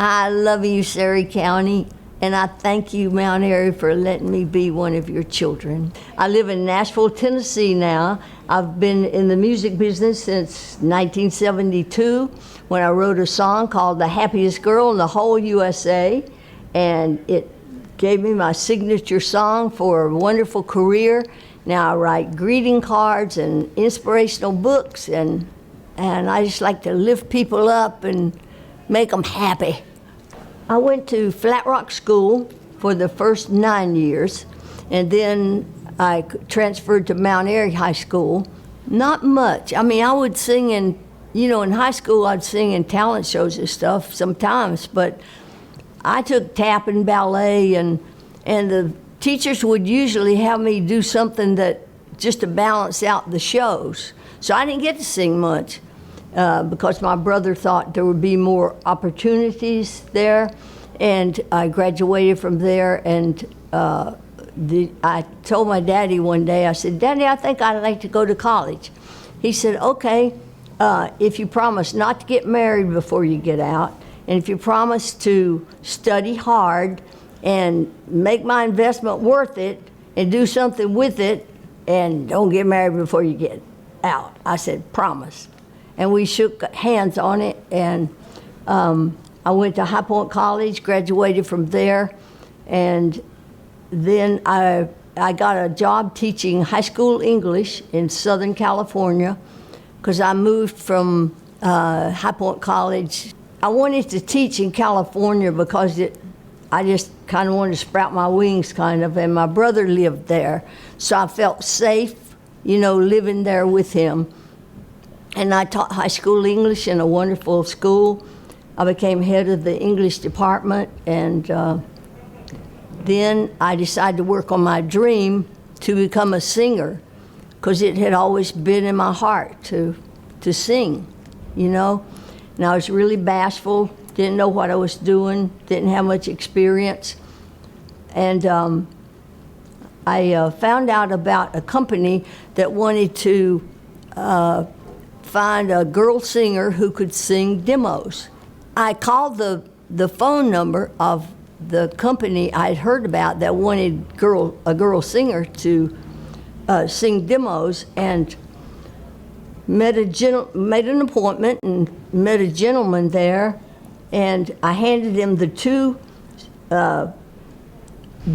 I love you, Surrey County, and I thank you, Mount Airy, for letting me be one of your children. I live in Nashville, Tennessee now. I've been in the music business since 1972 when I wrote a song called The Happiest Girl in the Whole USA, and it gave me my signature song for a wonderful career. Now I write greeting cards and inspirational books, and I just like to lift people up and make them happy. I went to Flat Rock School for the first 9 years, and then I transferred to Mount Airy High School. Not much. I mean, I would sing in high school I'd sing in talent shows and stuff sometimes, but I took tap and ballet, and the teachers would usually have me do something that just to balance out the shows. So I didn't get to sing much. Because my brother thought there would be more opportunities there, and I graduated from there, and I told my daddy one day, I said, "Daddy, I think I'd like to go to college." He said, "Okay, if you promise not to get married before you get out, and if you promise to study hard and make my investment worth it and do something with it, and don't get married before you get out." I said, "Promise." And we shook hands on it, and I went to High Point College, graduated from there, and then I got a job teaching high school English in Southern California, because I moved from High Point College. I wanted to teach in California because I just kind of wanted to sprout my wings, kind of, and my brother lived there, so I felt safe, living there with him. And I taught high school English in a wonderful school. I became head of the English department, and then I decided to work on my dream to become a singer, because it had always been in my heart to sing, And I was really bashful, didn't know what I was doing, didn't have much experience. And I found out about a company that wanted to find a girl singer who could sing demos. I called the phone number of the company I'd heard about that wanted a girl singer to sing demos, and made an appointment and met a gentleman there, and I handed him the two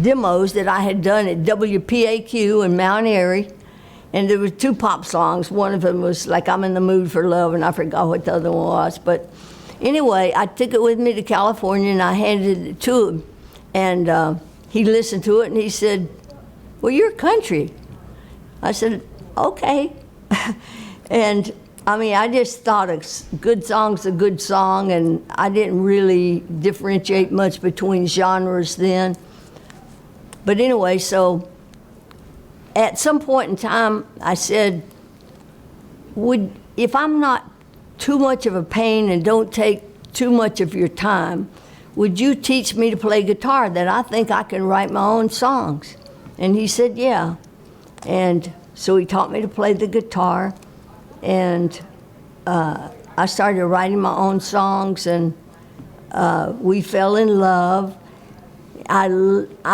demos that I had done at WPAQ in Mount Airy. And there were two pop songs. One of them was like "I'm in the Mood for Love," and I forgot what the other one was. But anyway, I took it with me to California, and I handed it to him. And he listened to it, and he said, "Well, you're country." I said, "Okay." And I mean, I just thought a good song's a good song, and I didn't really differentiate much between genres then. But anyway, so at some point in time, I said, if I'm not too much of a pain and don't take too much of your time, would you teach me to play guitar, that I think I can write my own songs? And he said, yeah. And so he taught me to play the guitar, and I started writing my own songs, and we fell in love. I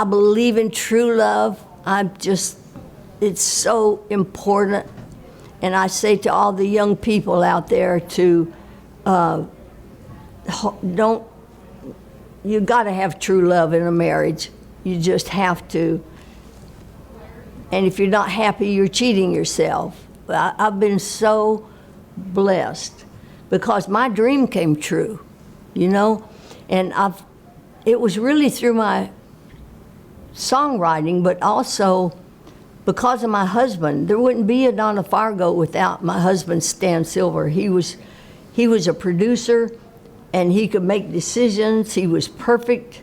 believe in true love. It's so important, and I say to all the young people out there you got to have true love in a marriage. You just have to. And if you're not happy, you're cheating yourself. I've been so blessed because my dream came true, and it was really through my songwriting, but also because of my husband. There wouldn't be a Donna Fargo without my husband, Stan Silver. He was a producer, and he could make decisions. He was perfect,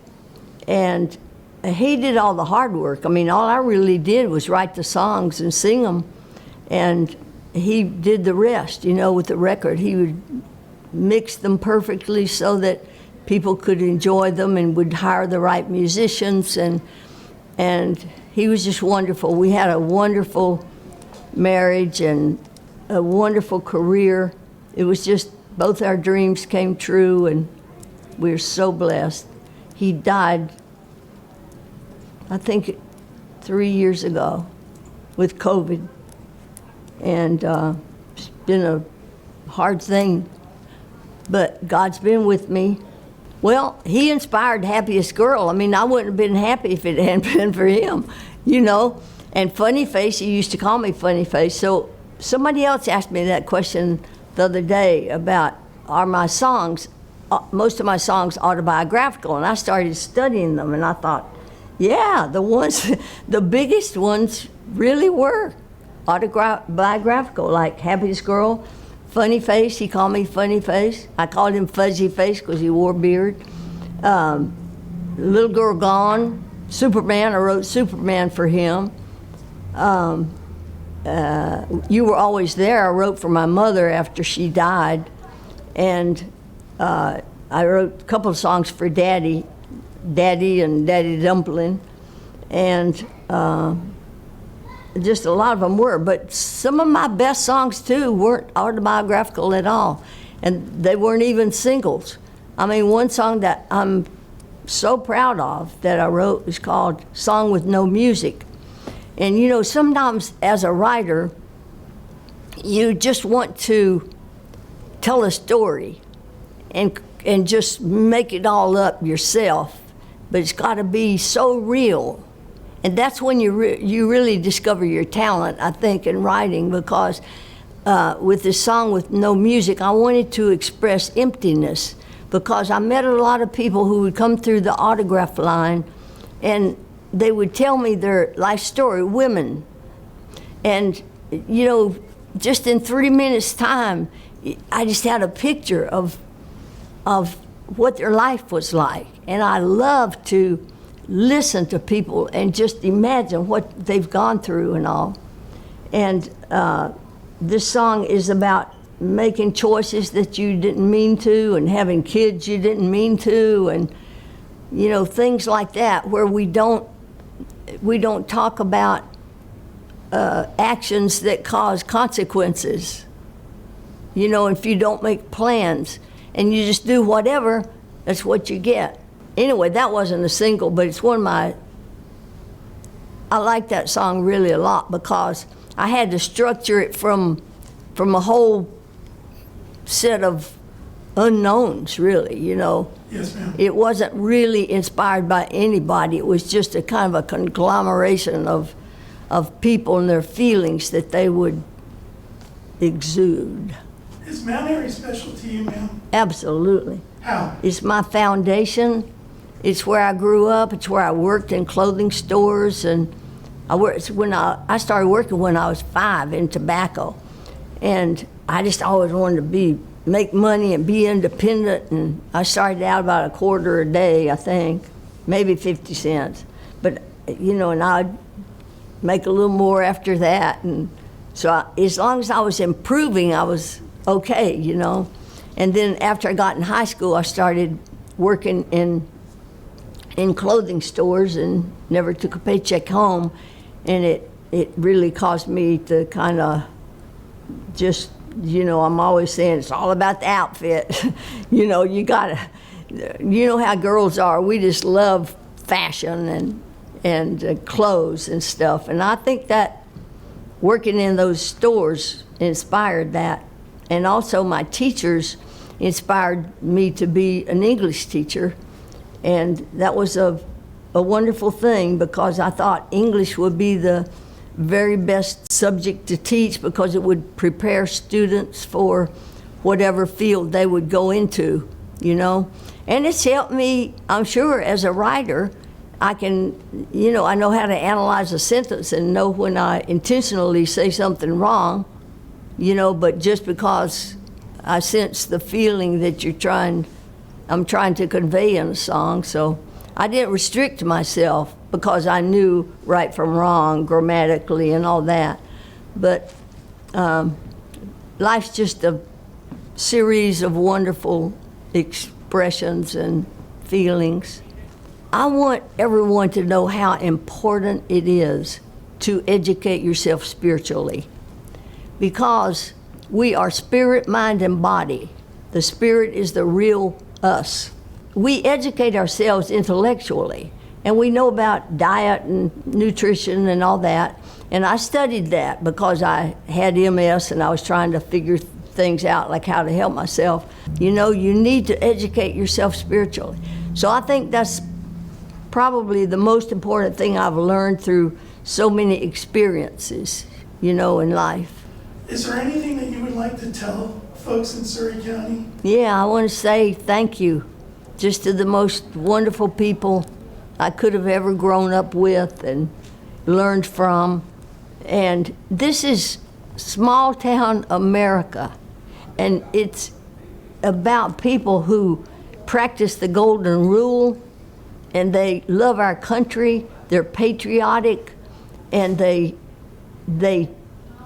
and he did all the hard work. I mean, all I really did was write the songs and sing them, and he did the rest, with the record. He would mix them perfectly so that people could enjoy them, and would hire the right musicians, and he was just wonderful. We had a wonderful marriage and a wonderful career. It was just both our dreams came true, and We're so blessed. He died, I think, 3 years ago with COVID. And it's been a hard thing, but God's been with me. Well, he inspired Happiest Girl. I mean, I wouldn't have been happy if it hadn't been for him, you know. And Funny Face, he used to call me Funny Face. So somebody else asked me that question the other day about, are my songs, most of my songs autobiographical? And I started studying them, and I thought, yeah, the ones, the biggest ones really were autobiographical, like Happiest Girl, Funny Face. He called me Funny Face. I called him Fuzzy Face because he wore a beard. Little Girl Gone, Superman, I wrote Superman for him. You Were Always There, I wrote for my mother after she died. And I wrote a couple of songs for Daddy and Daddy Dumpling. And just a lot of them were, but some of my best songs too weren't autobiographical at all, and they weren't even singles. I mean, one song that I'm so proud of that I wrote is called Song with No Music. And you know, sometimes as a writer, you just want to tell a story and just make it all up yourself, but it's got to be so real. And that's when you really discover your talent, I think, in writing, because with this song with no music, I wanted to express emptiness, because I met a lot of people who would come through the autograph line and they would tell me their life story, women. And, you know, just in 3 minutes' time, I just had a picture of what their life was like. And I love to listen to people and just imagine what they've gone through and all. And this song is about making choices that you didn't mean to, and having kids you didn't mean to, and you know, things like that, where we don't talk about actions that cause consequences. You know, if you don't make plans and you just do whatever, that's what you get. Anyway, that wasn't a single, but it's one of my, I like that song really a lot, because I had to structure it from a whole set of unknowns, really, you know. Yes, ma'am. It wasn't really inspired by anybody. It was just a kind of a conglomeration of people and their feelings that they would exude. Is Mount Airy special to you, ma'am? Absolutely. How? It's my foundation. It's where I grew up. It's where I worked in clothing stores, and I started working when I was 5 in tobacco, and I just always wanted to make money and be independent. And I started out about a quarter a day, I think, maybe 50 cents. But you know, and I'd make a little more after that, and so as long as I was improving, I was okay, you know. And then after I got in high school, I started working in clothing stores and never took a paycheck home. And it really caused me to kind of just, you know, I'm always saying it's all about the outfit. You know, you know how girls are. We just love fashion and clothes and stuff. And I think that working in those stores inspired that. And also my teachers inspired me to be an English teacher. And that was a wonderful thing, because I thought English would be the very best subject to teach, because it would prepare students for whatever field they would go into, you know. And it's helped me, I'm sure, as a writer. I can, you know, I know how to analyze a sentence and know when I intentionally say something wrong, you know, but just because I sense the feeling that I'm trying to convey in a song. So I didn't restrict myself, because I knew right from wrong grammatically and all that. But life's just a series of wonderful expressions and feelings. I want everyone to know how important it is to educate yourself spiritually, because we are spirit, mind, and body. The spirit is the real us. we educate ourselves intellectually, and we know about diet and nutrition and all that. And I studied that because I had MS and I was trying to figure things out, like how to help myself. You know, you need to educate yourself spiritually. So I think that's probably the most important thing I've learned through so many experiences, you know, in life. Is there anything that you would like to tell folks in Surrey County? Yeah, I want to say thank you just to the most wonderful people I could have ever grown up with and learned from. And this is small town America, and it's about people who practice the golden rule, and they love our country, they're patriotic, and they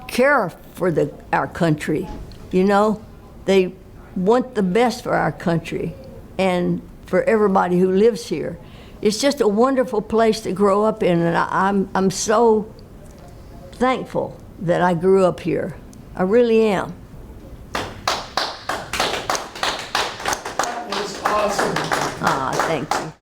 care for our country, you know? They want the best for our country and for everybody who lives here. It's just a wonderful place to grow up in, and I'm so thankful that I grew up here. I really am. That was awesome. Ah, thank you.